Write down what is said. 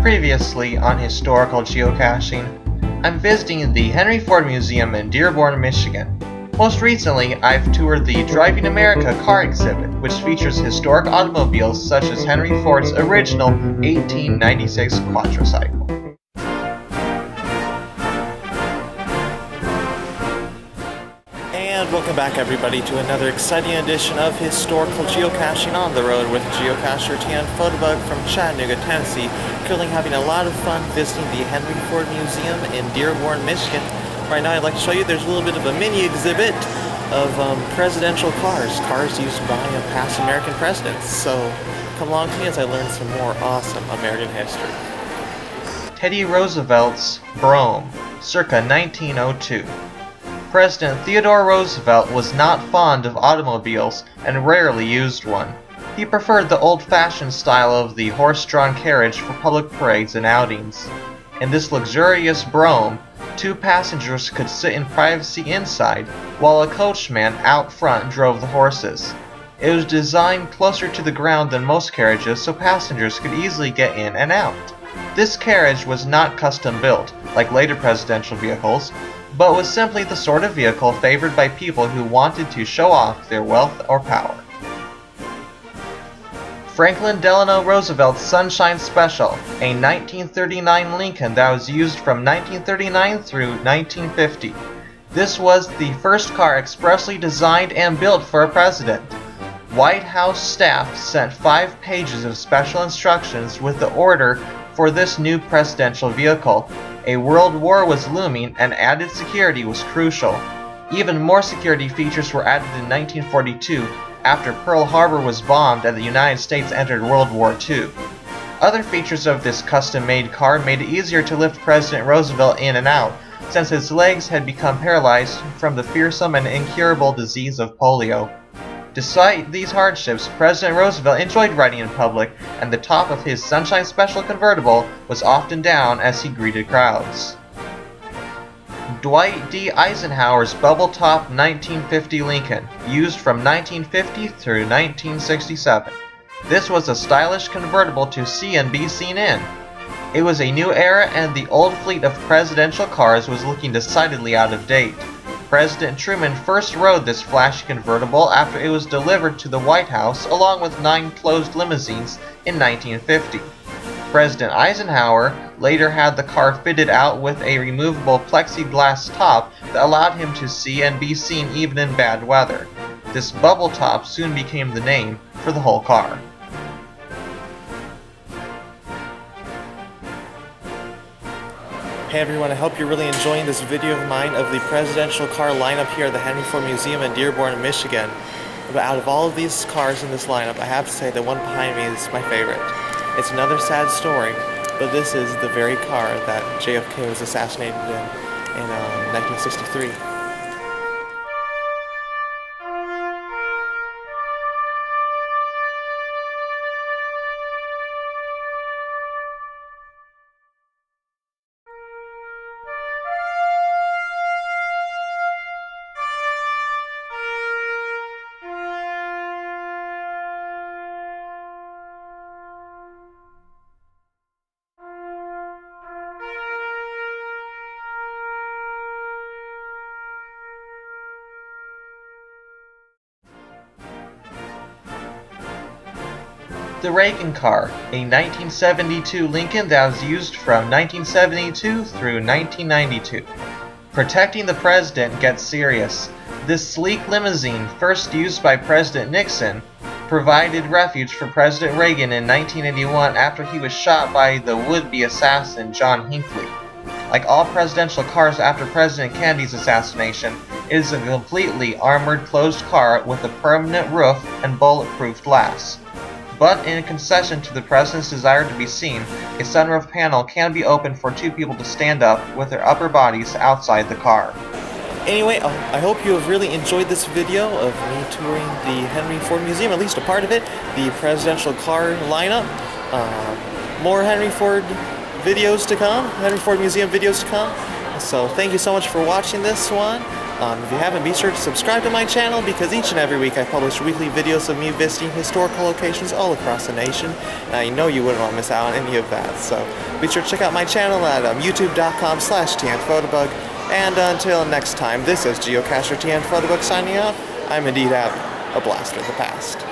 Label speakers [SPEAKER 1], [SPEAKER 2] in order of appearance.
[SPEAKER 1] Previously on Historical Geocaching, I'm visiting the Henry Ford Museum in Dearborn, Michigan. Most recently, I've toured the Driving America car exhibit, which features historic automobiles such as Henry Ford's original 1896 quadricycle.
[SPEAKER 2] And welcome back everybody to another exciting edition of Historical Geocaching on the Road with geocacher Tan Photobug from Chattanooga, Tennessee. Currently having a lot of fun visiting the Henry Ford Museum in Dearborn, Michigan. Right now I'd like to show you there's a little bit of a mini exhibit of presidential cars used by past American presidents. So come along to me as I learn some more awesome American history.
[SPEAKER 1] Teddy Roosevelt's Brougham, circa 1902. President Theodore Roosevelt was not fond of automobiles and rarely used one. He preferred the old-fashioned style of the horse-drawn carriage for public parades and outings. In this luxurious brougham, two passengers could sit in privacy inside, while a coachman out front drove the horses. It was designed closer to the ground than most carriages so passengers could easily get in and out. This carriage was not custom-built, like later presidential vehicles, but was simply the sort of vehicle favored by people who wanted to show off their wealth or power. Franklin Delano Roosevelt's Sunshine Special, a 1939 Lincoln that was used from 1939 through 1950. This was the first car expressly designed and built for a president. White House staff sent 5 pages of special instructions with the order for this new presidential vehicle. A world war was looming and added security was crucial. Even more security features were added in 1942 after Pearl Harbor was bombed and the United States entered World War II. Other features of this custom-made car made it easier to lift President Roosevelt in and out, since his legs had become paralyzed from the fearsome and incurable disease of polio. Despite these hardships, President Roosevelt enjoyed riding in public, and the top of his Sunshine Special convertible was often down as he greeted crowds. Dwight D. Eisenhower's Bubble-top 1950 Lincoln, used from 1950 through 1967. This was a stylish convertible to see and be seen in. It was a new era and the old fleet of presidential cars was looking decidedly out of date. President Truman first rode this flashy convertible after it was delivered to the White House along with 9 closed limousines in 1950. President Eisenhower later had the car fitted out with a removable plexiglass top that allowed him to see and be seen even in bad weather. This bubble top soon became the name for the whole car.
[SPEAKER 2] Hey everyone, I hope you're really enjoying this video of mine of the presidential car lineup here at the Henry Ford Museum in Dearborn, Michigan. But out of all of these cars in this lineup, I have to say the one behind me is my favorite. It's another sad story, but this is the very car that JFK was assassinated in 1963.
[SPEAKER 1] The Reagan car, a 1972 Lincoln that was used from 1972 through 1992. Protecting the president gets serious. This sleek limousine, first used by President Nixon, provided refuge for President Reagan in 1981 after he was shot by the would-be assassin John Hinckley. Like all presidential cars after President Kennedy's assassination, it is a completely armored closed car with a permanent roof and bulletproof glass. But in concession to the president's desire to be seen, a sunroof panel can be opened for 2 people to stand up with their upper bodies outside the car.
[SPEAKER 2] Anyway, I hope you have really enjoyed this video of me touring the Henry Ford Museum, at least a part of it, the presidential car lineup. More Henry Ford videos to come, Henry Ford Museum videos to come. So thank you so much for watching this one. If you haven't, be sure to subscribe to my channel because each and every week I publish weekly videos of me visiting historical locations all across the nation, and I know you wouldn't want to miss out on any of that. So be sure to check out my channel at youtube.com/tnphotobug. And until next time, this is Geocacher TN Photobug signing out. I'm indeed having a blast of the past.